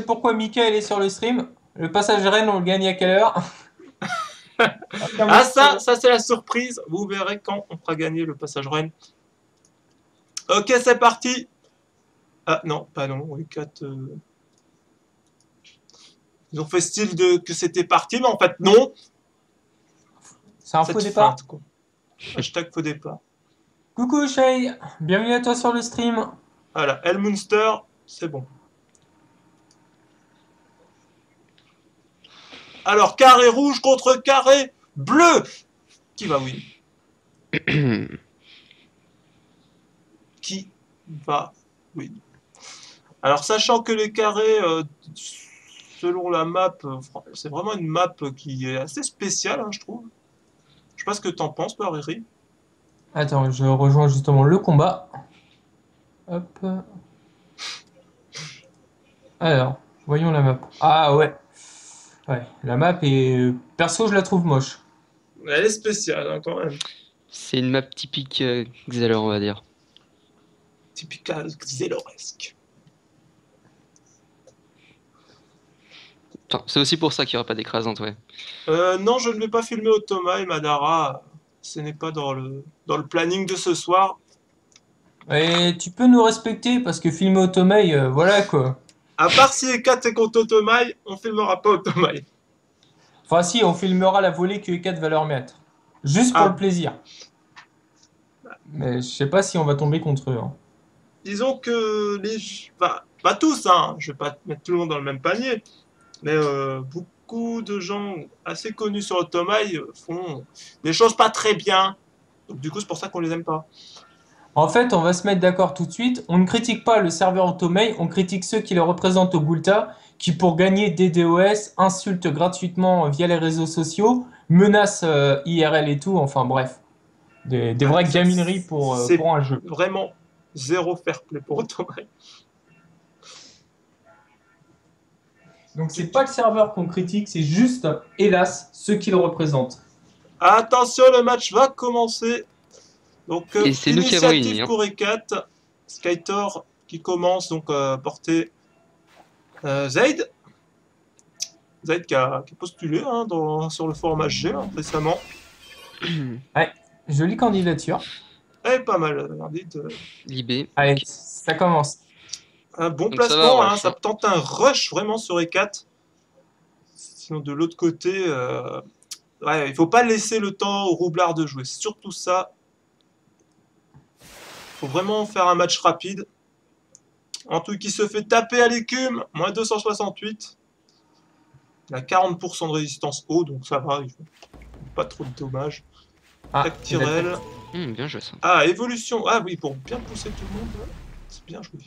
pourquoi Mickaël est sur le stream. Le passage Rennes, on le gagne à quelle heure? Ah ça c'est la surprise. Vous verrez quand on fera gagner le passage Rennes. Ok, c'est parti. Ah non, pas non. Oui, 4. Ils ont fait style de que c'était parti, mais en fait non. C'est un faux Cette départ. feinte quoi. Hashtag faux départ. Coucou Shay, bienvenue à toi sur le stream. Voilà, Elmunster, c'est bon. Alors carré rouge contre carré bleu. Qui va win? Qui va win? Alors sachant que les carrés, selon la map, c'est vraiment une map qui est assez spéciale, hein, je trouve. Je sais pas ce que t'en penses, toi, Riri. Attends, je rejoins justement le combat. Hop. Alors, voyons la map. Ah ouais. Ouais, la map est... Perso, je la trouve moche. Elle est spéciale, hein, quand même. C'est une map typique Xelor, on va dire. Typical Xeloresque. Enfin, c'est aussi pour ça qu'il n'y aura pas d'écrasante, ouais. Non, je ne vais pas filmer Otoma et Madara. Ce n'est pas dans le planning de ce soir. Et tu peux nous respecter parce que filmer Automei, voilà quoi. À part si Ekat est contre Otomai, on filmera pas Otomai. Enfin si, on filmera la volée que E4 va leur mettre. Juste pour le Ah, plaisir. Mais je sais pas si on va tomber contre eux, hein. disons que les... pas tous, hein. Je vais pas mettre tout le monde dans le même panier. Mais beaucoup de gens assez connus sur Otomai font des choses pas très bien. Donc du coup, c'est pour ça qu'on les aime pas. En fait, on va se mettre d'accord tout de suite. On ne critique pas le serveur Automei, on critique ceux qui le représentent au Gulta, qui pour gagner des DOS insultent gratuitement via les réseaux sociaux, menacent IRL et tout, enfin bref. Des Ouais, vraies ça, gamineries c'est pour un jeu. vraiment zéro fair play pour Otomai. Donc c'est pas le serveur qu'on critique, c'est juste, hélas, ceux qui le représentent. Attention, le match va commencer. Donc, Et c'est nous qui avons initiative gagné, hein. pour E4. Skytor qui commence donc à porter Zaid. Zaid qui a postulé hein, sur le forum HG hein, récemment. Ouais, jolie candidature. Eh, pas mal, Ardid. Libé, Allez, ok. ça commence. Un bon Donc ça va, placement, hein, rush, ça hein. tente un rush vraiment sur E4. Sinon, de l'autre côté, ouais, il faut pas laisser le temps au roublard de jouer. C'est surtout ça. Il faut vraiment faire un match rapide. En tout qui se fait taper à l'écume, moins 268. Il a 40% de résistance haut, donc ça va, il fait pas trop de dommages. Ah, Tac c'est la tête. Tyrell. Bien joué, ça. Ah, évolution. Ah oui, pour bien pousser tout le monde, ouais. C'est bien joué.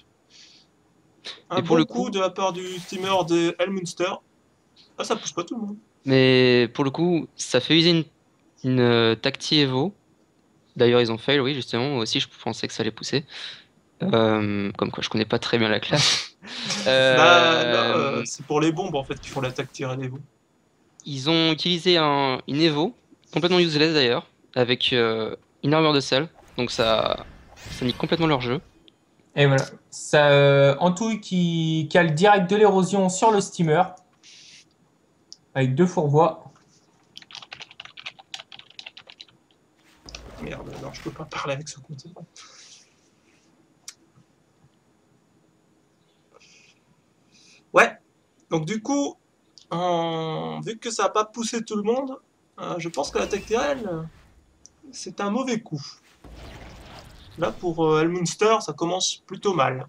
Un Et pour bon le coup coup, de la part du steamer de Elmunster. Ah, ça pousse pas tout le monde. mais pour le coup, ça fait user une Tacti Evo. D'ailleurs, ils ont fail, oui, justement. Moi aussi, je pensais que ça allait pousser. Comme quoi, je connais pas très bien la classe. Bah, là, Euh, c'est pour les bombes en fait qui font l'attaque Tyrell Evo. Ils ont utilisé une Evo, complètement useless d'ailleurs, avec une armure de sel. Donc ça nique complètement leur jeu. Et voilà. Ça, Antouille qui cale direct de l'érosion sur le steamer. Avec deux fourvoies. Merde, non, je peux pas parler avec ce compte. Ouais, donc du coup, vu que ça a pas poussé tout le monde, je pense que l'attaque Tyrell, c'est un mauvais coup. Là, pour Elmunster, ça commence plutôt mal.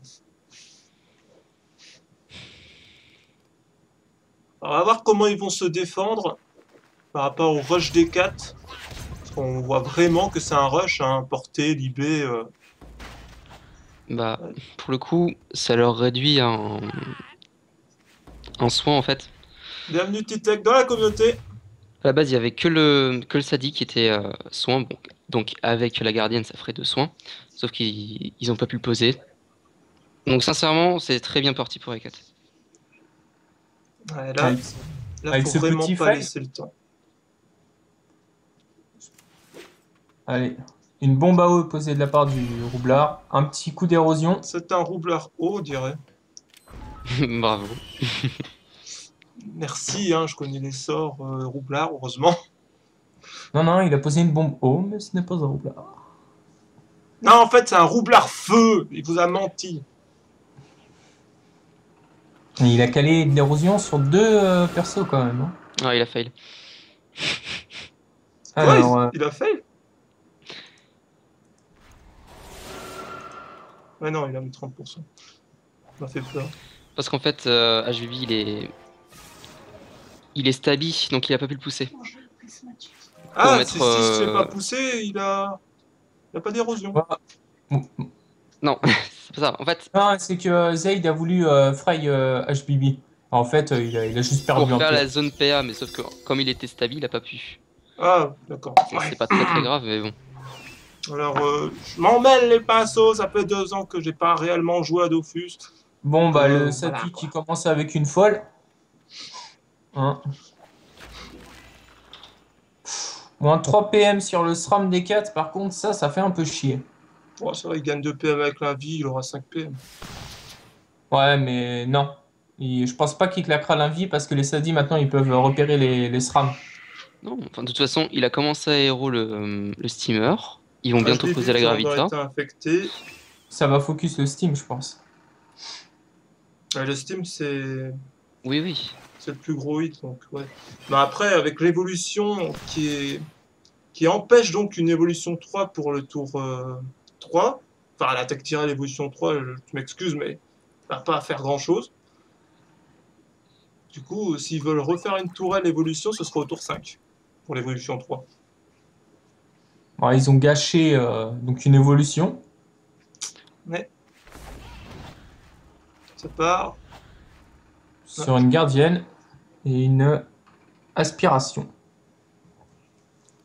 Alors, on va voir comment ils vont se défendre par rapport au rush des 4. Parce qu'on voit vraiment que c'est un rush, hein, porté, libé. Bah, pour le coup, ça leur réduit un soin en fait. Bienvenue Titech dans la communauté. À la base, il y avait que le Sadi qui était soin. Bon, donc avec la gardienne, ça ferait 2 soins. Sauf qu'ils ont pas pu le poser. Donc sincèrement, c'est très bien parti pour Ekat. Ouais, Avec, là, avec faut ce vraiment petit pas fail. laisser le temps. Allez. Une bombe à eau posée de la part du roublard. Un petit coup d'érosion. C'est un roublard haut, on dirait. Bravo. Merci, hein, je connais les sorts roublard, heureusement. Non, non, il a posé une bombe haut, mais ce n'est pas un roublard. Non, en fait, c'est un roublard feu. Il vous a menti. Et il a calé de l'érosion sur deux persos quand même, hein. Ah, il a fail. Quoi, Alors, il a fait? Ouais, non, il a mis 30%. Ça m'a fait peur. Parce qu'en fait, HBB, il est stabi, donc il a pas pu le pousser. Pour Ah, c'est mettre... si je l'ai pas poussé, il a pas d'érosion. ouais. Non, c'est pas ça. En fait, Non, c'est que Zayd a voulu fray HBB. En fait, il a juste pour perdu un faire tour. la zone PA, mais sauf que comme il était stabi, il a pas pu. Ah, d'accord. C'est pas très très grave, mais bon. Alors, je m'en mêle les pinceaux. Ça fait 2 ans que j'ai pas réellement joué à Dofus. Bon, bah, le Voilà, Sati quoi. qui commence avec une folle. Hein. Moins 3 PM sur le SRAM des 4, par contre, ça fait un peu chier. Bon, c'est vrai, il gagne 2 PM avec la vie, il aura 5 PM. Ouais, mais non. Je pense pas qu'il claquera l'invie parce que les Sadis maintenant ils peuvent repérer les SRAM. Non, enfin, de toute façon, il a commencé à héros le steamer. Ils vont Ah, je bientôt l'ai poser vu la qui aurait Gravita. été infecté. Ça va focus le Steam, je pense. Le Steam, Oui, oui. c'est le plus gros hit, donc ouais. Mais après, avec l'évolution qui empêche donc une évolution 3 pour le tour 3, enfin l'attaque tirée l'évolution 3, je m'excuse, mais ça va pas faire grand chose. Du coup, s'ils veulent refaire une tourelle évolution, ce sera au tour 5 pour l'évolution 3. Bon, ils ont gâché donc une évolution. Mais ça part. Sur une gardienne et une aspiration.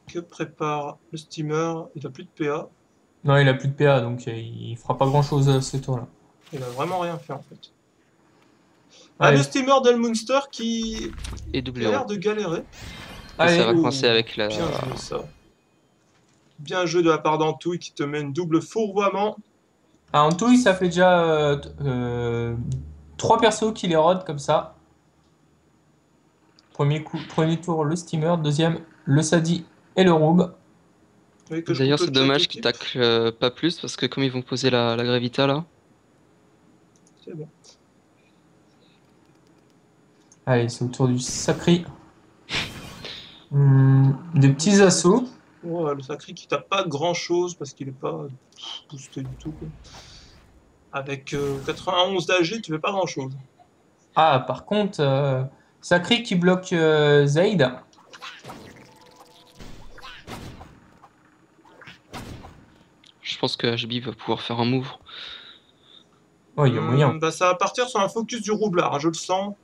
Que prépare le steamer? Il a plus de PA. Non, il a plus de PA, donc il fera pas grand chose à ce tour-là. Il a vraiment rien fait en fait. Ah, Allez, le steamer d'Elmunster qui Et a double l'air héros. de galérer. Et allez. ça va Oh, coincer avec la... bien joué ça. Bien joué de la part d'Antouille qui te met une double fourvoiement. Ah, en tout, ça fait déjà 3 persos qui les rodent comme ça. Premier tour, le steamer. Deuxième, le Sadi et le Roub. Oui, que je D'ailleurs, coupe c'est le chat dommage qu'ils équipe. taclent pas plus, parce que comme ils vont poser la Gravita là... C'est bon. Allez, c'est au tour du Sacri. Des petits assauts. Ouais, le sacré qui tape pas grand chose parce qu'il est pas boosté du tout, quoi. Avec 91 d'AG, tu fais pas grand chose. Ah, par contre, Sacri qui bloque Zayd. Je pense que HB va pouvoir faire un move. Oh, il y a moyen. Bah, ça va partir sur un focus du roublard, hein, je le sens,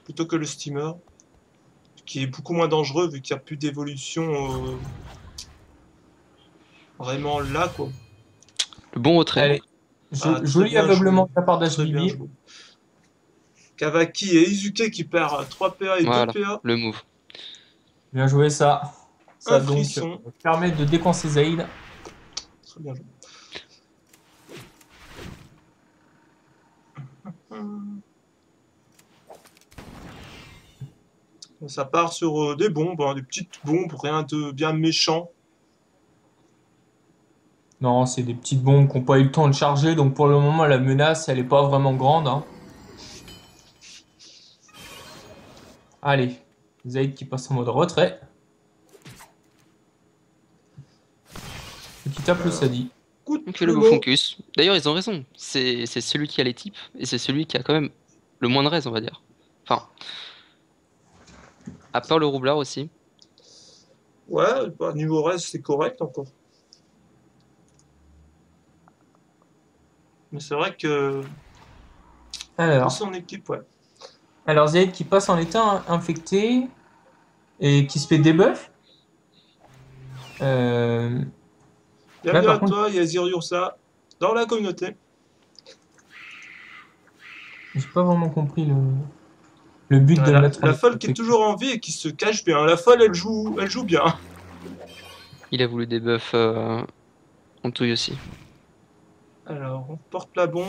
plutôt que le steamer, qui est beaucoup moins dangereux vu qu'il n'y a plus d'évolution vraiment là, quoi. Le bon retrait. Allez, Ah, très joli bien aveuglement joué. de la part Très bien d'HBB. joué. Kavaki et Izuke qui perd 3 PA et Voilà, 2 PA. le move. Bien joué ça. Ça Un donc frisson. permet de décoincer Zayd. Très bien joué. Ça part sur des bombes, hein, des petites bombes, rien de bien méchant. Non, c'est des petites bombes qui n'ont pas eu le temps de charger, donc pour le moment la menace elle est pas vraiment grande, hein. Allez, Zayd qui passe en mode retrait. Et qui tape le Sadi. Coup de Donc le beau plumeau. focus. D'ailleurs, ils ont raison. C'est celui qui a les types, et c'est celui qui a quand même le moins de raise, on va dire. Enfin, à part le roublard aussi. Ouais, bah, niveau reste, c'est correct encore. Mais c'est vrai que Alors, son équipe, ouais. alors Zayd qui passe en état infecté et qui se fait debuff. Là, Bienvenue par à contre, toi, Yazir Yursa, dans la communauté. j'ai pas vraiment compris le but de le Voilà. mettre en La état folle qui est infecté. toujours en vie et qui se cache bien. La folle, elle joue bien. Il a voulu debuff en touille aussi. Alors, on porte la bombe.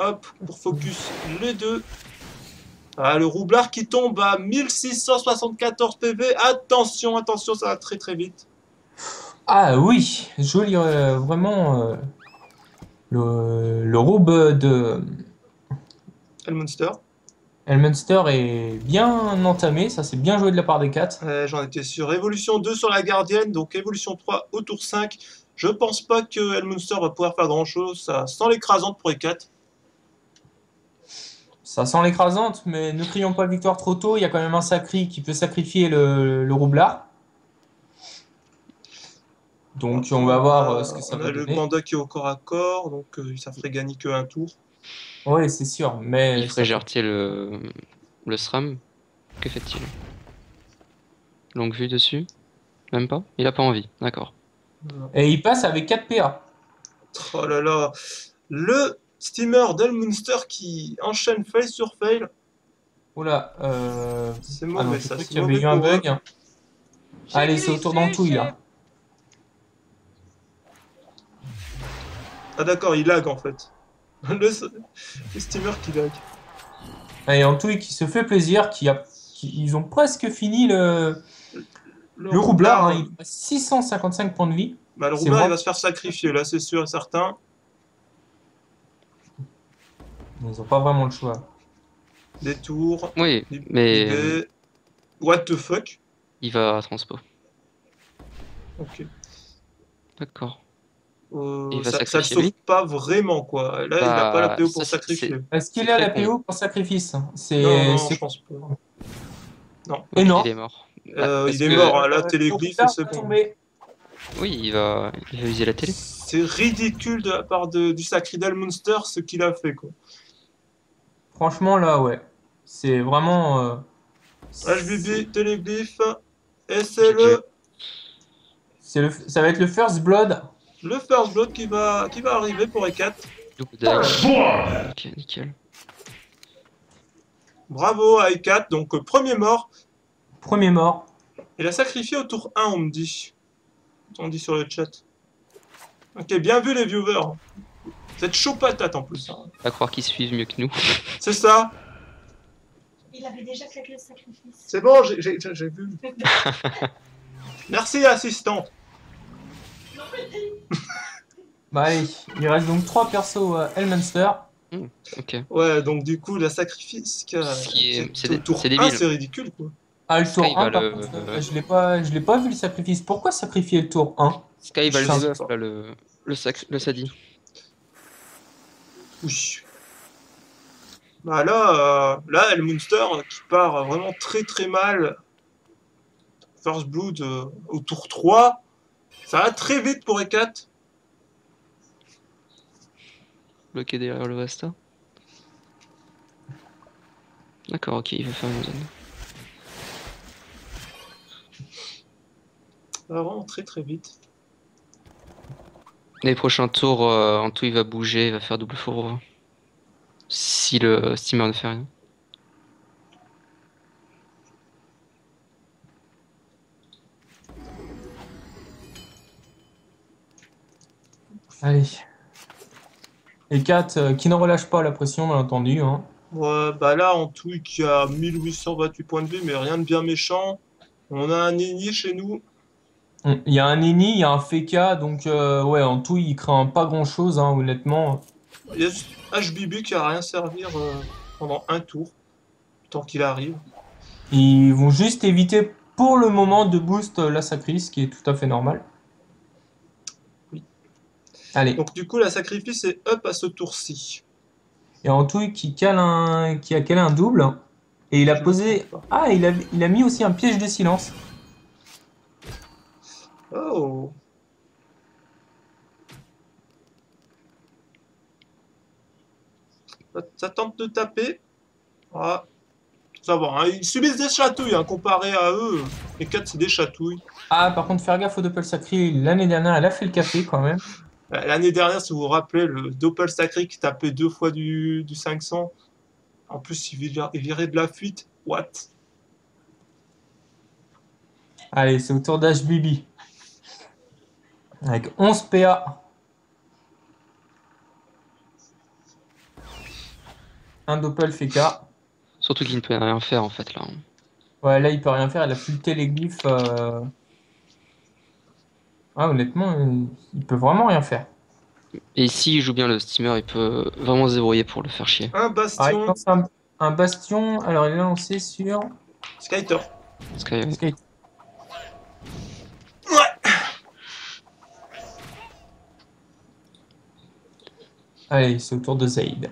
Hop, pour focus les deux. Ah, le roublard qui tombe à 1674 PV. Attention, attention, ça va très très vite. Ah oui, joli, vraiment, le roube de Elmunster. Elmunster est bien entamé, ça c'est bien joué de la part des 4. J'en étais sûr. Évolution 2 sur la gardienne, donc évolution 3 au tour 5. Je pense pas que Elmunster va pouvoir faire grand chose. Ça sent l'écrasante pour les 4. Ça sent l'écrasante, mais ne crions pas victoire trop tôt, il y a quand même un sacri qui peut sacrifier le roublard. Donc on va voir ce que ça On va a le donner. panda qui est au corps à corps, donc ça ferait gagner que un tour. Oui, c'est sûr, mais Il ferait jarter le SRAM. Que fait-il? Longue vue dessus? Même pas? Il a pas envie, d'accord. Et il passe avec 4 PA. Oh là là, le steamer d'Elmunster qui enchaîne fail sur fail. Oula, C'est ah non, mauvais j'ai ça, cru c'est qu'il y avait mauvais eu un pour eux. bug. Allez, c'est au tour d'Antouille là. Ah d'accord, il lag en fait. Le steamer qui lag. Allez, Antouille qui se fait plaisir, ils ont presque fini le roublard, hein, il a 655 points de vie. Bah, le C'est roublard il vraiment- va se faire sacrifier là, c'est sûr et certain. Ils n'ont pas vraiment le choix. Des tours. Oui, mais des- What the fuck? il va à transpo. Ok. D'accord. Il va Ça le sacrifier sauve lui? pas vraiment quoi. Là, il a pas la Bah, PO ça, pour sacrifier. Est-ce c'est qu'il a très la con. PO pour sacrifice? Non, C'est non, je pense pas. Non. Et non. Il est mort. Bah, parce Il est que- mort, hein, là, Le téléglyphe et roublard c'est va bon. tomber. Oui, il va user la télé. C'est ridicule de la part du sacré d'Elmunster ce qu'il a fait quoi. Franchement, là, ouais. C'est vraiment. HBB, téléglyphe, et c'est GG. Ça va être le first blood. le first blood qui va arriver pour E4. Double die. Ok, nickel. Bravo à E4, donc premier mort. Premier mort. Il a sacrifié au tour 1, on me dit. On dit sur le chat. Ok, bien vu les viewers. Vous êtes chaud patate en plus. Hein. À croire qu'ils suivent mieux que nous. C'est ça. Il avait déjà fait le sacrifice. C'est bon, j'ai vu. Merci assistante. Bah allez, il reste donc 3 persos Elmunster. Ok. Ouais, donc du coup, la sacrifice Ce qui est- c'est au dé- tour c'est 1, débile. c'est ridicule quoi. Ah, le tour Sky 1, va par le- contre, je l'ai pas vu le sacrifice. Pourquoi sacrifier le tour 1? Sky va le Je sais debuff, pas. là, le Sadi. Oui. Bah là, Elmunster qui part vraiment très très mal. First Blood au tour 3. Ça va très vite pour E4. Bloqué derrière le Vasta. D'accord, ok, il va faire une zone. Ça va vraiment très très vite. Les prochains tours, en tout, il va bouger, il va faire double fourreau. Si le steamer ne fait rien. Allez. Et 4 qui ne relâche pas la pression, bien entendu. Hein. Ouais, bah là, en tout, qui a 1828 points de vie, mais rien de bien méchant. On a un Nini chez nous. Il y a un Nini, il y a un Feka, donc ouais, en tout, il craint pas grand-chose, hein, honnêtement. Il y a juste HBB qui a rien servir pendant un tour, tant qu'il arrive. Ils vont juste éviter pour le moment de boost la sacrifice, ce qui est tout à fait normal. Oui. Allez. Donc du coup, la sacrifice est up à ce tour-ci. Et Antouille qui a calé un double. Et il a Je me posé. trompe pas. Ah, il a mis aussi un piège de silence. Oh. Ça tente de taper. Ah. Ça va, hein. Ils subissent des chatouilles, hein, comparé à eux. Les 4, c'est des chatouilles. Ah, par contre, faire gaffe au Doppel Sacré. L'année dernière, elle a fait le café quand même. L'année dernière, si vous vous rappelez, le Doppel Sacré qui tapait 2 fois du 500. En plus, il virait de la fuite. What? Allez, c'est au tour d'HBB. Avec 11 PA. un doppel Feka. Surtout qu'il ne peut rien faire en fait là. Ouais, là, il peut rien faire. Il a plus le téléglyphe. Ah, honnêtement, il peut vraiment rien faire. Et s'il joue bien le steamer, il peut vraiment se débrouiller pour le faire chier. Un Ah, il bastion. lance un bastion. Alors, il est lancé sur Skyter. Sky, ouais. Sky. Ouais. Allez, c'est au tour de Zaid.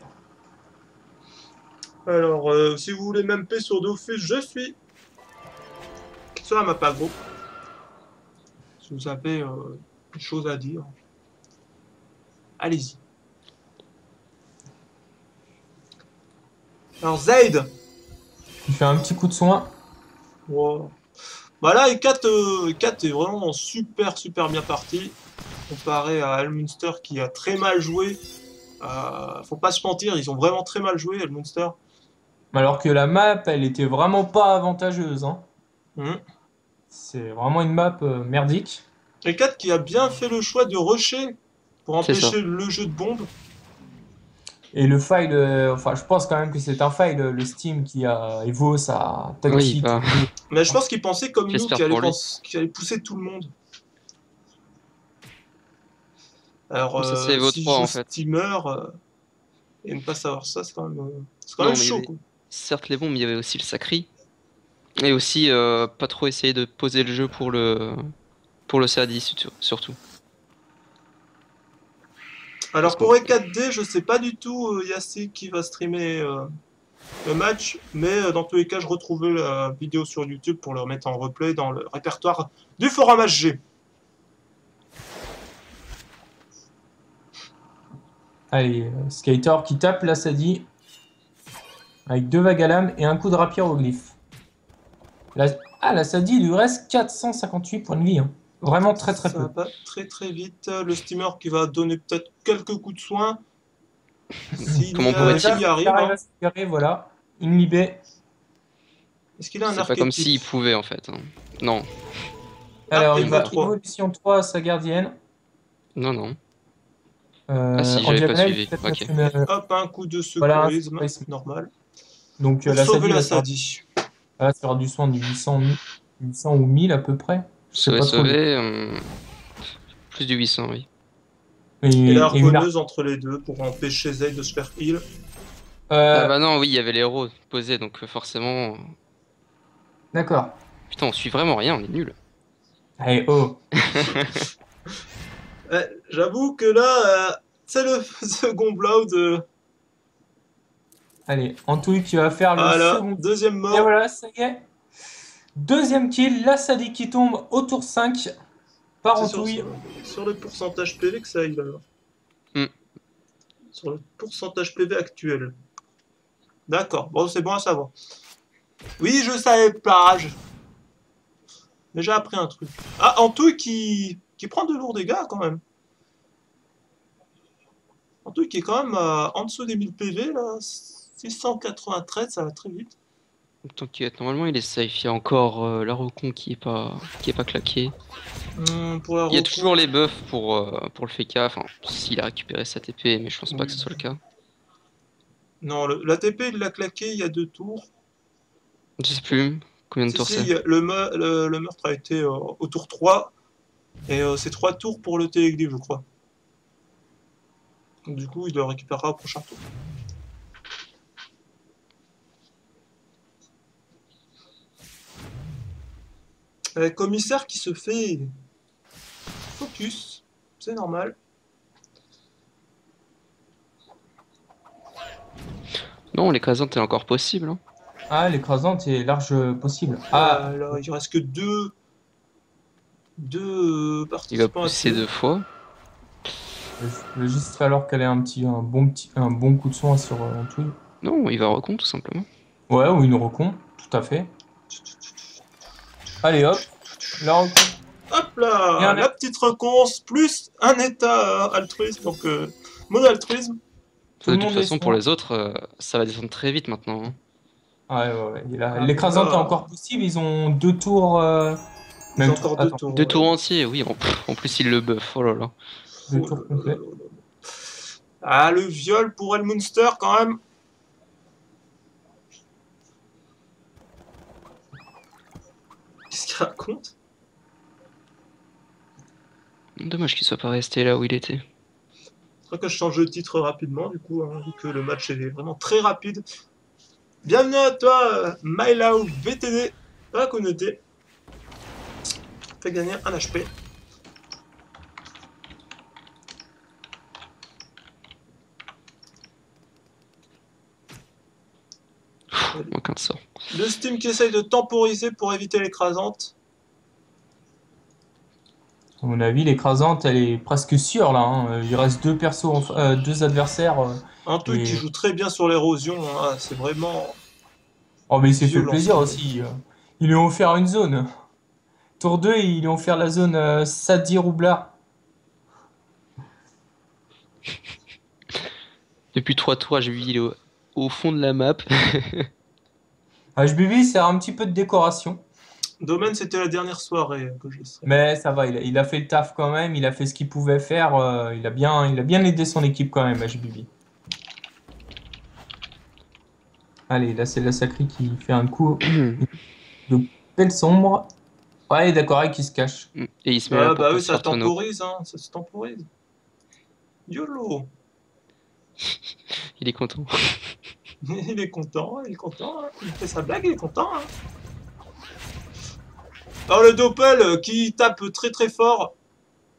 Alors, si vous voulez m'MP sur Dofus, je suis sur la map agro. Si vous avez une chose à dire, allez-y. Alors, Zaid. Il fait un petit coup de soin. Wow. Bah là, E4 est vraiment super bien parti. Comparé à Elmunster qui a très mal joué. Faut pas se mentir, ils ont vraiment très mal joué, Elmunster. Alors que la map, elle était vraiment pas avantageuse, hein. Mhm. C'est vraiment une map merdique. E4 qui a bien fait le choix de rusher pour C'est ça. empêcher le jeu de bombe. Et le file, enfin, je pense quand même que c'est un file, le Steam qui a Evo, ça Oui, toxique. bah, Mais je pense qu'ils pensaient comme nous J'espère qu'ils pour lui. allaient pousser tout le monde. Alors, ça c'est Evo si 3 je en fait. steamer et ne pas savoir ça, c'est quand même Non, mais il y chaud. avait, Quoi. certes les bombes, mais il y avait aussi le Sacri. Et aussi pas trop essayer de poser le jeu pour le CAD surtout. Alors Parce pour qu'on- E4D, je sais pas du tout Yassi qui va streamer le match, mais dans tous les cas, je retrouvais la vidéo sur YouTube pour le remettre en replay dans le répertoire du forum HG. Allez, Skater qui tape la Sadi avec 2 vagues à lame et un coup de rapier au glyphe. La Sadi, il lui reste 458 points de vie, hein. Vraiment très Ça peu. va très vite. Le steamer qui va donner peut-être quelques coups de soin. Comment pourrait-il S'il y arrive. Il arrive Hein. à se libérer, voilà. Une libé. Est-ce qu'il a un C'est pas comme archétype s'il pouvait en fait. Hein. Non, Alors, il Evo va 3. évolution 3 sa gardienne. non. Ah si, En j'avais pas diagonale, suivi. peut-être Ok. mettre une, Hop, un coup de voilà, un secourisme. secourisme. Normal. Donc, Pour la sauver Sadi la va se faire, Sadi. voilà, se faire du soin de 800 ou 1000 à peu près. Je sais pas trop. Plus de 800, oui. Et la Et une harponneuse entre les deux pour empêcher Zay de se faire heal. Ah euh, bah non, oui, il y avait les héros posés, donc forcément... D'accord. Putain, on suit vraiment rien, on est nul. Allez, oh. J'avoue que là, c'est le second blow de... Allez, Antouille qui va faire le Voilà, second. deuxième Et mort. voilà, ça y est. Deuxième kill, la Sadi qui tombe au tour 5 par C'est Antouille. sur le pourcentage PV que ça heal alors. Hmm. Sur le pourcentage PV actuel. D'accord, bon c'est bon à savoir. Oui, je savais pas. Mais j'ai appris un truc. Ah, Antouille qui prend de lourds dégâts quand même. Antouille qui est quand même en dessous des 1000 PV là. 693, ça va très vite. T'inquiète, normalement il est safe. Il y a encore la recon qui est pas claqué. Pour la Il y a recon. toujours les buffs pour le FK, enfin, s'il a récupéré sa TP, mais je pense pas que ce soit le cas. Non, la TP il l'a claqué il y a 2 tours. Je sais plus combien de tours Si, c'est. le meurtre a été au tour 3. Et c'est 3 tours pour le téléglif, je crois. Donc, du coup, il le récupérera au prochain tour. Commissaire qui se fait focus, c'est normal. Non, l'écrasante est encore possible. Hein. Ah, l'écrasante est large possible. Ah, Ah, là, il reste que deux Il va participants à pousser tuer. 2 fois. il va juste falloir qu'elle ait un bon coup de soin sur Antouille. Non, il va recon tout simplement. Ouais, ou une recon, tout à fait. Allez hop, la recon. Hop Et un là, la petite reconce plus un état altruisme, donc mode altruisme. Tout le De toute monde est façon, pour soin. les autres, ça va descendre très vite maintenant. Hein. Ouais. Et là, Ah, l'écrasante est là. encore possible, ils ont 2 tours. Ils Même ont encore 2 attends, tours. 2 tours entiers, oui. En plus, il le buff. Oh là là. 2 tours complets. Ah, le viol pour Elmunster quand même. tu racontes? Dommage qu'il soit pas resté là où il était. Je crois que je change de titre rapidement, du coup, hein, vu que le match est vraiment très rapide. Bienvenue à toi, MyLao VTD, à la communauté. Fais gagner un HP. Manque un de sort. Le Steam qui essaye de temporiser pour éviter l'écrasante. À mon avis, l'écrasante, elle est presque sûre là, hein. Il reste deux persos, deux adversaires. Un truc qui Et... joue très bien sur l'érosion, hein, c'est vraiment Oh, mais il s'est fait violent. plaisir aussi. Ils lui ont offert une zone. Tour 2, ils lui ont offert la zone Sadi Roublard. Depuis 3 tours, j'ai vu il est au fond de la map. HBB, c'est un petit peu de décoration. Domaine, c'était la dernière soirée que je serai. Mais ça va, il a fait le taf quand même. Il a fait ce qu'il pouvait faire. Il a bien aidé son équipe quand même, HBB. Allez, là, c'est la Sacri qui fait un coup de pelle sombre. Ouais, d'accord, il qui se cache. Et il se met là pour Bah pas oui, se ça faire tonneau. temporise, hein, ça se temporise. YOLO. Il est content. Il est content, hein. Il fait sa blague, il est content. Hein. Alors le Doppel qui tape très très fort,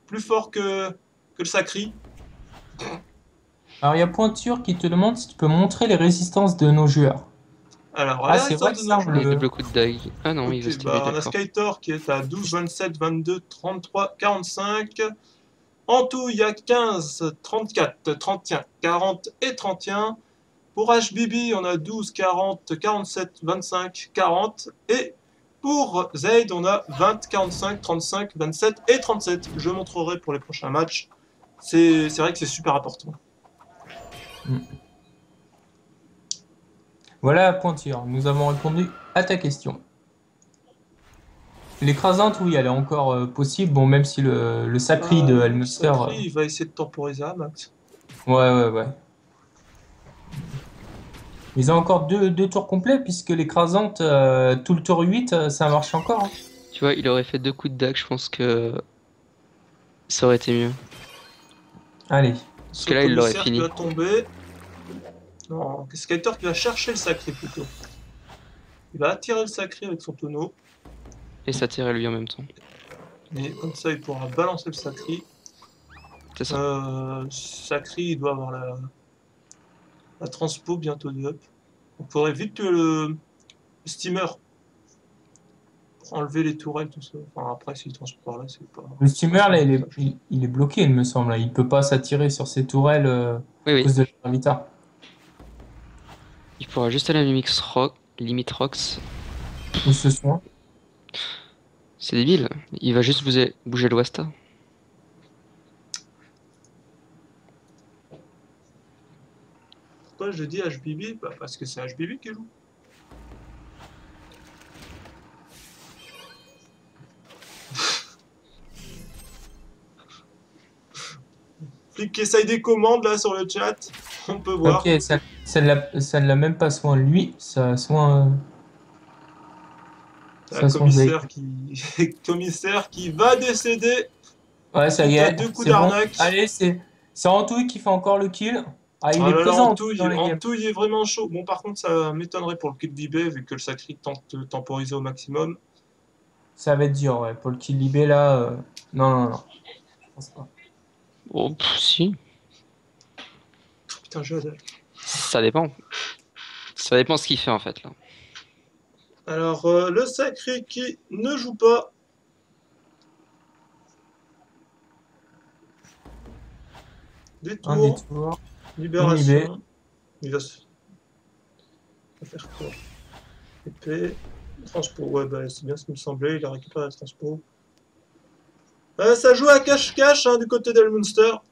plus fort que le Sacri. Alors, il y a Pointure qui te demande si tu peux montrer les résistances de nos joueurs. Alors, Ah, c'est vrai que ça, Il y a double coup de dague. Ah non, il veut Ok, se bah, on a d'accord. Skytor qui est à 12, 27, 22, 33, 45. En tout, il y a 15, 34, 31, 40 et 31. Pour HBB, on a 12, 40, 47, 25, 40. Et pour Zaid, on a 20, 45, 35, 27 et 37. Je montrerai pour les prochains matchs. C'est vrai que c'est super important. Voilà, Pointure, nous avons répondu à ta question. L'écrasante, oui, elle est encore possible. Bon, même si le Sacri de Elmunster. Sacri, il va essayer de temporiser à max. Ouais. Ils ont encore deux tours complets, puisque l'écrasante, tout le tour 8, ça marche encore. Hein. Tu vois, il aurait fait 2 coups de dague, je pense que ça aurait été mieux. Allez. Parce que là, il l'aurait fini. Qui va tomber. Non, Skytor qui va chercher le Sacri plutôt. Il va attirer le Sacri avec son tonneau. Et s'attirer lui en même temps. Et comme ça, il pourra balancer le Sacri. C'est ça. Sacri, il doit avoir la transpo bientôt de up. On pourrait vite tuer le steamer. Pour enlever les tourelles, tout ça. Enfin, après, s'il transpo par là, c'est pas. Le steamer, là, il est bloqué, il me semble. Il peut pas s'attirer sur ses tourelles à Oui. cause de la gravita. Il pourra juste aller à Limit Rocks. Où ce soin. C'est débile. Il va juste bouger le Wasta. Pourquoi je dis HBB? Bah, parce que c'est HBB qui joue. Flic qui essaye des commandes là sur le chat. On peut voir. Ok, ça ne l'a même pas soin lui, ça soin. Un commissaire qui va décéder. Ouais, ça y est. Deux coups C'est bon. d'arnaque. Allez, c'est Antouille qui fait encore le kill. Ah, il Ah est là là, présent Antouille, dans les games. Antouille est vraiment chaud. Bon, par contre, ça m'étonnerait pour le kill d'eBay vu que le Sacri tente de temporiser au maximum. Ça va être dur, ouais. Pour le kill libé là. Non. Je pense pas. Oh, si. Putain, je adore. Ça dépend. Ça dépend ce qu'il fait en fait là. Alors, le Sacri qui ne joue pas. Un Détour. détour. Libération. Il va faire quoi? Épée. Transpo. Ouais, bah, c'est bien ce qui me semblait. Il a récupéré la transpo. Ça joue à cache-cache hein, du côté d'Elmunster.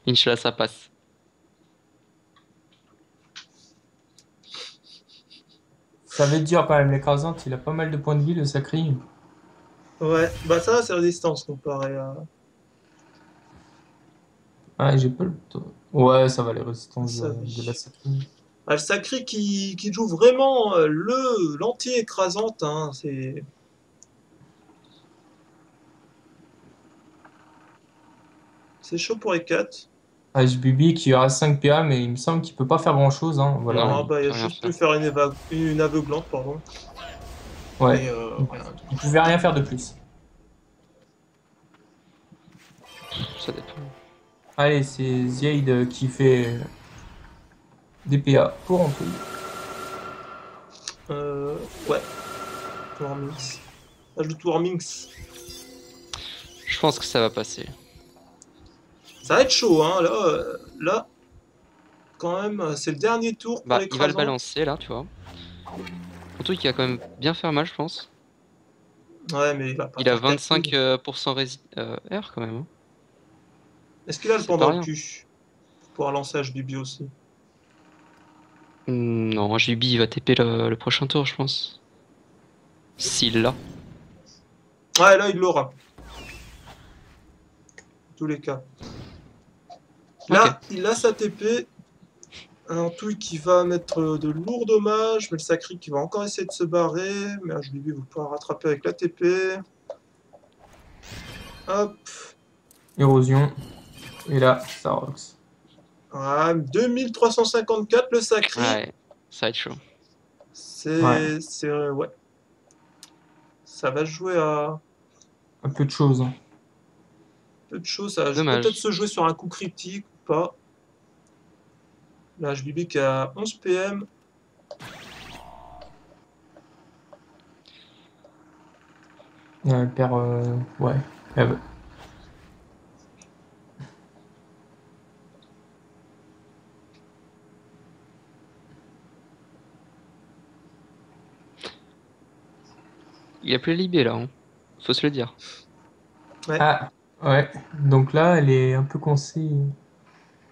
Inch'Allah, ça passe. Ça va être dur quand même, l'écrasante. Il a pas mal de points de vie, le Sacri. Ouais, bah ça, c'est résistance comparé à. Ah, j'ai pas le. Ouais, ça va, les résistances Ça de la Sacri. Ah, le Sacré qui joue vraiment l'anti-écrasante, hein, c'est chaud pour les 4. HBB qui aura 5 PA, mais il me semble qu'il peut pas faire grand chose. Hein. Voilà. Non, Ah, bah, il il a peut rien juste faire. pu faire une aveuglante, pardon. Ouais. Et rien d'autre. Il pouvait rien faire de plus. Ça dépend. Allez, c'est Ziaid qui fait des PA pour Antoine. Ouais, Warmings. Ajoute Warmings. Je pense que ça va passer. Ça va être chaud, hein, là, quand même, c'est le dernier tour pour Bah, il va le l'écrasante. balancer là, tu vois. Surtout qu'il va quand même bien faire mal, je pense. Ouais, mais il va pas Il a faire 4000. 25% R quand même, hein. Est-ce qu'il a le C'est pas pendant le rien. cul pour pouvoir lancer HBB aussi? Non, JB il va TP le prochain tour, je pense. S'il l'a. Ouais, là, il l'aura. En tous les cas. Ok. Là, il a sa TP. Un Touille qui va mettre de lourds dommages, mais le Sacré qui va encore essayer de se barrer. Mais HBB, vous pouvez rattraper avec la TP. Hop. Érosion. Et là, ça rox. Ah, 2354 le Sacré. Ouais, ça va être chaud. Ouais, Ouais. Ça va se jouer à un peu de choses. Hein. peu de choses. Ça va peut-être Dommage. se jouer sur un coup critique ou pas. Là, HBB qui a 11 PM. Elle perd. Ouais. Elle- Il a plus la Libé là, hein. Faut se le dire. Ouais. Ah, ouais. Donc là, elle est un peu coincée.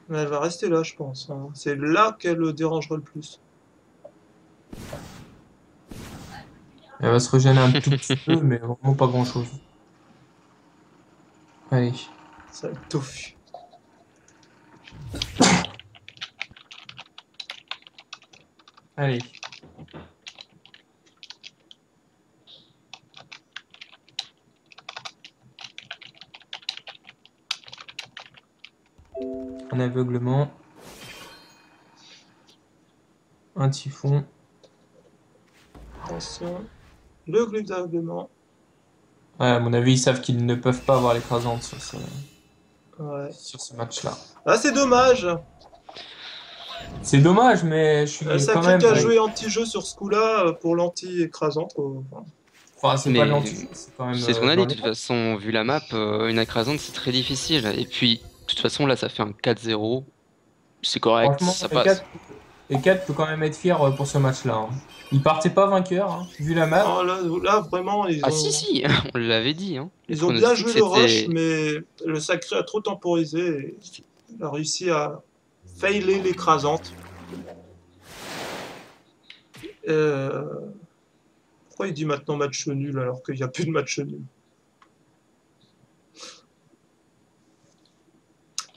Mais elle va rester là, je pense, hein. C'est là qu'elle le dérangera le plus. Elle va se régénérer un tout petit peu, mais vraiment pas grand-chose. Allez. Ça va être tofu. Allez. Un aveuglement. Un typhon. Attention. Le glyphe d'aveuglement. Ouais, à mon avis, ils savent qu'ils ne peuvent pas avoir l'écrasante Ouais. sur ce match-là. Ah, c'est dommage. C'est dommage, mais je suis quand Sacré même. qui a joué anti-jeu sur ce coup-là pour l'anti-écrasante. Enfin, c'est pas de Mais l'anti, c'est quand même c'est ce qu'on a dans dit, de les. toute façon, vu la map, une écrasante c'est très difficile. Et puis, de toute façon, là ça fait un 4-0. C'est correct, Franchement, ça passe. les 4 peut quand même être fier pour ce match-là. Hein. Ils partaient pas vainqueurs, hein, vu la map. Oh, là, vraiment, Ah si, si, on l'avait dit, hein. Les ils ont bien pronostics joué le rush, c'était. mais le Sacré a trop temporisé. Et il a réussi à failer l'écrasante. Euh, Pourquoi il dit maintenant match nul alors qu'il n'y a plus de match nul?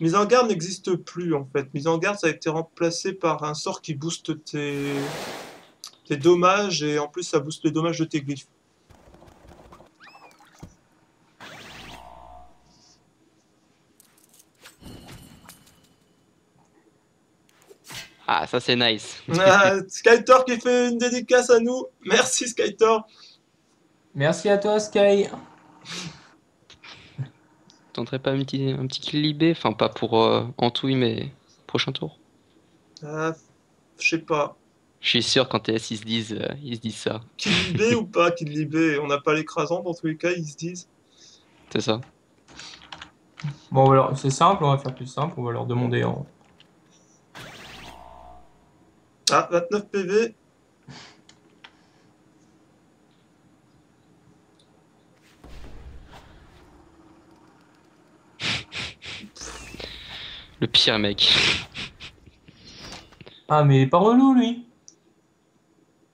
Mise en garde n'existe plus en fait. Mise en garde, ça a été remplacé par un sort qui booste tes dommages et en plus ça booste les dommages de tes glyphes. Ah, ça c'est nice. Ah, Skytor qui fait une dédicace à nous. Merci Skytor. Merci à toi, Sky. Tenterais pas un petit kill Libé? Enfin, pas pour Antouille, mais prochain tour. Ah, je sais pas. Je suis sûr qu'en TS ils se disent ça. Kill libé ou pas kill libé? On n'a pas l'écrasant dans tous les cas, ils se disent. C'est ça. Bon, alors, c'est simple, on va faire plus simple. On va leur demander en. Ah, 29 PV. Le pire mec. Ah, mais il est pas relou, lui.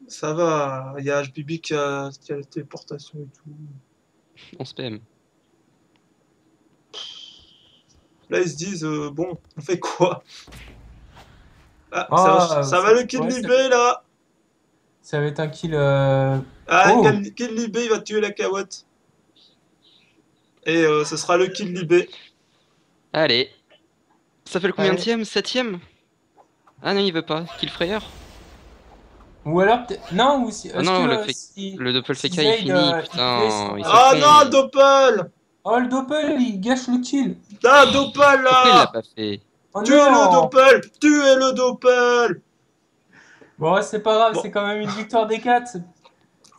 Ça va, il y a HBB qui a la téléportation et tout. 11 PM. Là, ils se disent, bon, on fait quoi? Ah, Ah, ça va le kill ouais, Libé là. ça va être un kill. Ah, Oh! kill Libé, il va tuer la Kawotte. Et ce sera le kill Libé. Allez. Ça fait le Allez. combienième? Septième? Ah non, il veut pas. Killfrayer? Ou alors, non, Ah est-ce non, que le doppel si FK il Zayd finit. il fait Putain, ils sont Ah non, cons. Doppel. Oh, le doppel, il gâche le kill! Ah, Doppel Pourquoi il l'a là. pas fait? Oh Tuez-le, non! Doppel. Tuez-le, Doppel. Bon, ouais, c'est pas grave, Bon, c'est quand même une victoire des 4.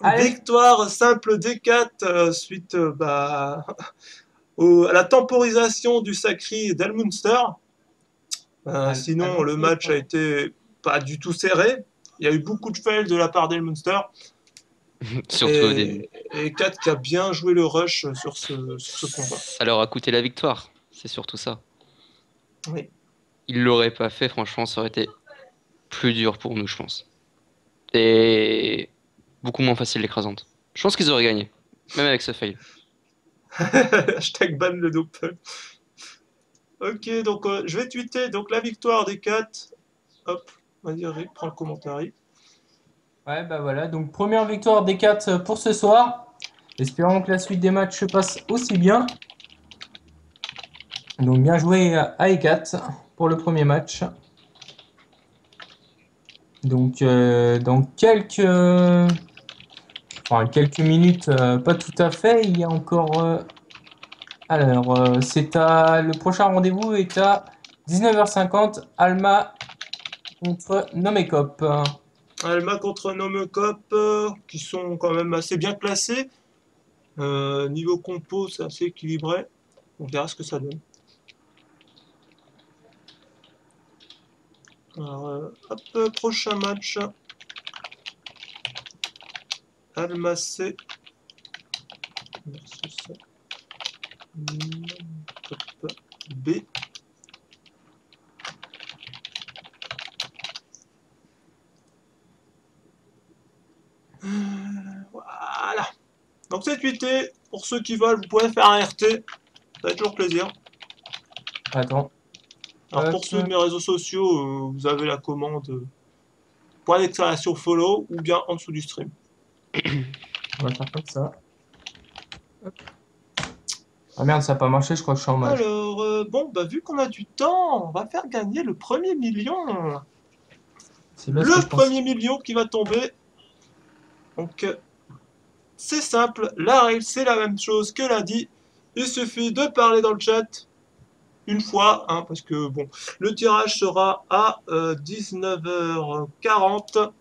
Allez! victoire simple D4 suite à la temporisation du sacré d'Elmunster. Sinon, le Allons-y, match a été pas du tout serré. Il y a eu beaucoup de fails de la part d'Elmunster. Surtout au début. Et 4 qui a bien joué le rush sur ce combat. Ça leur a coûté la victoire. C'est surtout ça. Oui. Ils l'auraient pas fait, franchement, ça aurait été plus dur pour nous, je pense. Et beaucoup moins facile l'écrasante. Je pense qu'ils auraient gagné. Même avec ce fail. Hashtag ban le doppel. Ok, donc je vais tweeter donc la victoire des 4. Hop, vas-y Rick, prends le commentaire. Ouais, bah voilà, donc première victoire des 4 pour ce soir. Espérons que la suite des matchs se passe aussi bien. Donc bien joué à E4 pour le premier match. Donc dans quelques minutes, pas tout à fait, il y a encore... alors, le prochain rendez-vous est à 19h50, Alma contre Nomekop. Alma contre Nomecop, qui sont quand même assez bien classés. Niveau compo, c'est assez équilibré. On verra ce que ça donne. Alors, hop, prochain match. Alma C versus Nomecop B. Voilà. Donc c'est tweeté. Pour ceux qui veulent, vous pouvez faire un RT. Ça fait toujours plaisir. Attends. Alors Hop, pour ceux de mes réseaux sociaux, vous avez la commande point d'exclamation follow ou bien en dessous du stream. on va faire comme ça. Hop. Ah merde, ça n'a pas marché, je crois que je suis en mage. Alors, bon, bah vu qu'on a du temps, on va faire gagner le premier million. C'est bien ce que Le je pense. premier million qui va tomber. Donc, c'est simple, la règle c'est la même chose que lundi. Il suffit de parler dans le chat une fois, hein, parce que bon, le tirage sera à 19h40.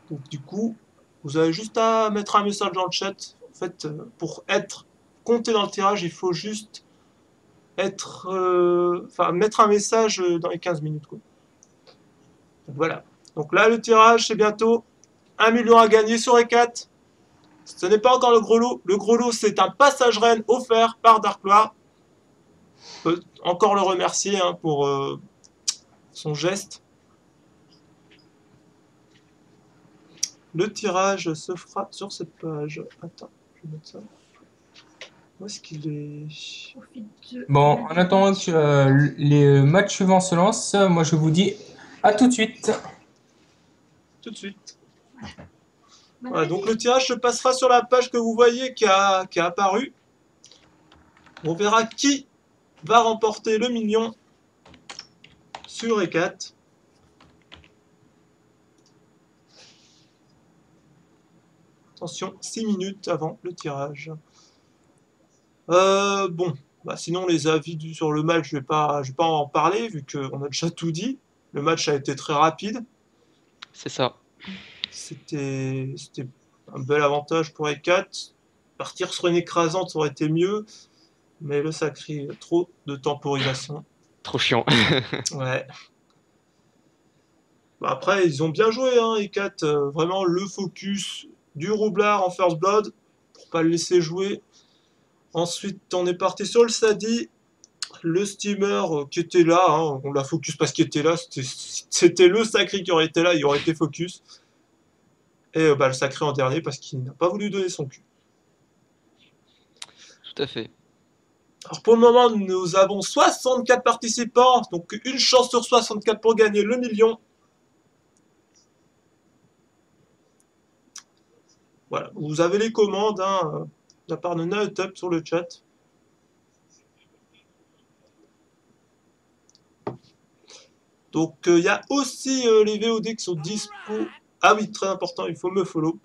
Donc du coup, vous avez juste à mettre un message dans le chat. En fait, pour être compté dans le tirage, il faut juste mettre un message dans les 15 minutes, quoi. Donc voilà. Donc là, le tirage, c'est bientôt 1 million à gagner sur E4. Ce n'est pas encore le gros lot. Le gros lot, c'est un passage reine offert par Dark Loire. On peut encore le remercier, hein, pour son geste. Le tirage se fera sur cette page. Attends, je vais mettre ça. Où est-ce qu'il est? Bon, en attendant que les matchs suivants se lancent, moi je vous dis à tout de suite. Tout de suite. Voilà, donc le tirage se passera sur la page que vous voyez qui a apparu. On verra qui va remporter le million sur E4. Attention, 6 minutes avant le tirage. Bon, bah sinon les avis sur le match, je vais pas en parler vu qu'on a déjà tout dit. Le match a été très rapide. C'est ça. C'était un bel avantage pour E4. Partir sur une écrasante aurait été mieux, mais le sacré, trop de temporisation. Trop chiant. Ouais. Bah après, ils ont bien joué, hein, E4. Vraiment le focus du roublard en first blood pour pas le laisser jouer. Ensuite, on est parti sur le Sadi, le steamer qui était là, hein, on l'a focus parce qu'il était là, c'était le sacré qui aurait été là, il aurait été focus. Et le sacré en dernier parce qu'il n'a pas voulu donner son cul. Tout à fait. Alors pour le moment, nous avons 64 participants, donc une chance sur 64 pour gagner le million. Voilà, vous avez les commandes de la part de Naotop sur le chat. Donc il y a aussi les VOD qui sont dispo. Ah oui, très important, il faut me follow.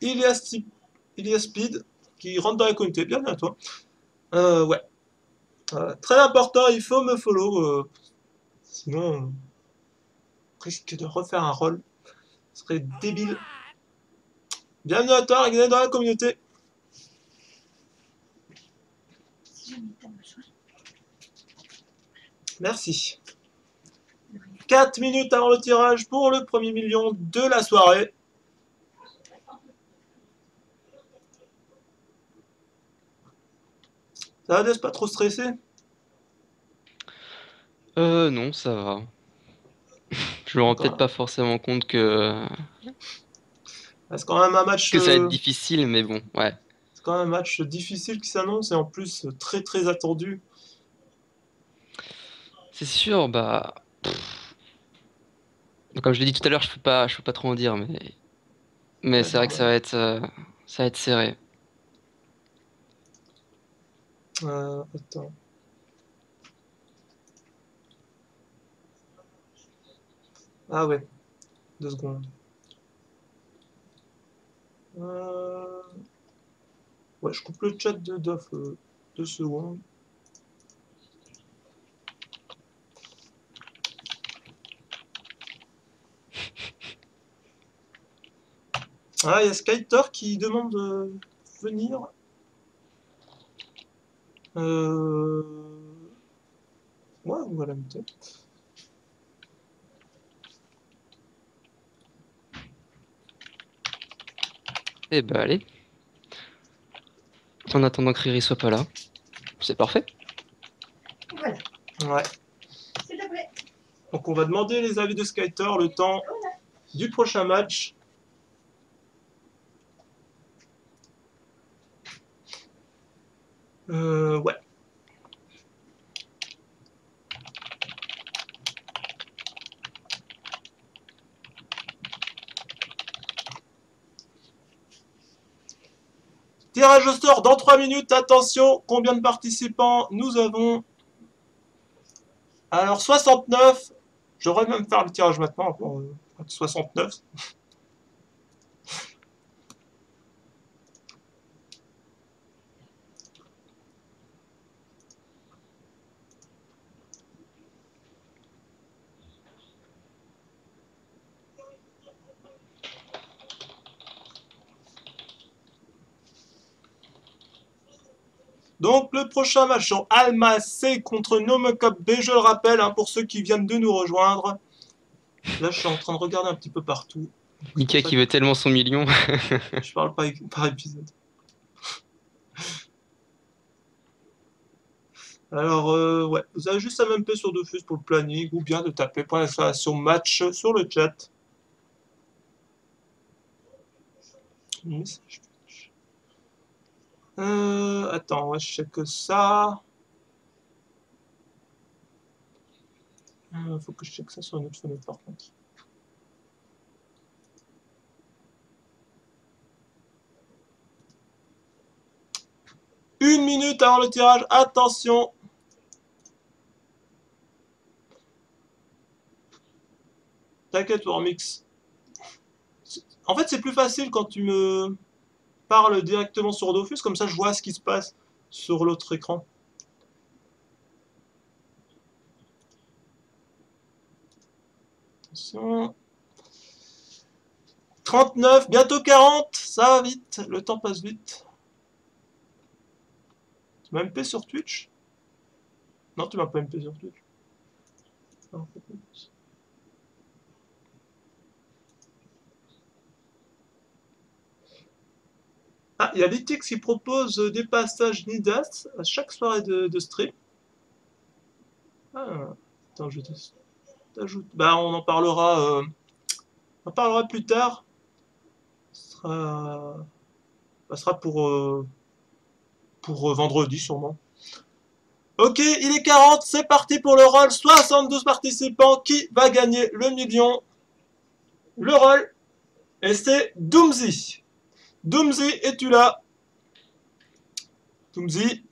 Il y a Speed qui rentre dans la communauté, bienvenue à toi. Ouais, très important, il faut me follow. Sinon, on risque de refaire un rôle. Ce serait débile. Bienvenue à toi, regardez dans la communauté. Si jamais t'as besoin. Merci. 4 minutes avant le tirage pour le premier million de la soirée. Ça va, Des, pas trop stressé? Non, ça va. Je me rends peut-être pas forcément compte que C'est quand même un match, ça va être difficile, mais bon, ouais. c'est quand même un match difficile qui s'annonce et en plus très très attendu. C'est sûr, bah. Comme je l'ai dit tout à l'heure, je peux pas trop en dire, mais Ouais, c'est vrai que normal. ça va être serré. Attends. Ah ouais, 2 secondes. Ouais, je coupe le chat de Doff 2 secondes. Ah, il y a Skyter qui demande de venir. Ouais, on va l'inviter. Eh bah allez. En attendant que Riri soit pas là. C'est parfait. Voilà, Ouais. s'il te plaît. Donc on va demander les avis de Skyter le temps Voilà. du prochain match. Ouais. Tirage au sort dans 3 minutes. Attention, combien de participants nous avons? Alors 69. J'aurais même faire le tirage maintenant pour 69. Donc le prochain match sur Alma C contre Nomocop B, je le rappelle, pour ceux qui viennent de nous rejoindre. Là je suis en train de regarder un petit peu partout. Mika qui veut tellement son million. Je parle pas par épisode. Alors ouais, vous avez juste à MP sur Dofus pour le planning ou bien de taper .exclamation match sur le chat. Attends, ouais, je check ça. Faut que je check ça sur une autre fenêtre par contre. Une minute avant le tirage, attention. T'inquiète, Warmix. En fait, c'est plus facile quand tu me parles directement sur Dofus, comme ça je vois ce qui se passe sur l'autre écran. Attention. 39, bientôt 40, ça va vite, le temps passe vite. Tu m'as MP sur Twitch? Non, tu m'as pas MP sur Twitch. Non, ah, il y a Litix qui propose des passages Nidas à chaque soirée de stream. Ah, attends, je t'ajoute. Bah, on en parlera plus tard. Ce sera pour pour vendredi sûrement. Ok, il est 40, c'est parti pour le roll. 72 participants. Qui va gagner le million? Le roll. Et c'est Doomsy. Doomsy, es-tu là? Doomsy.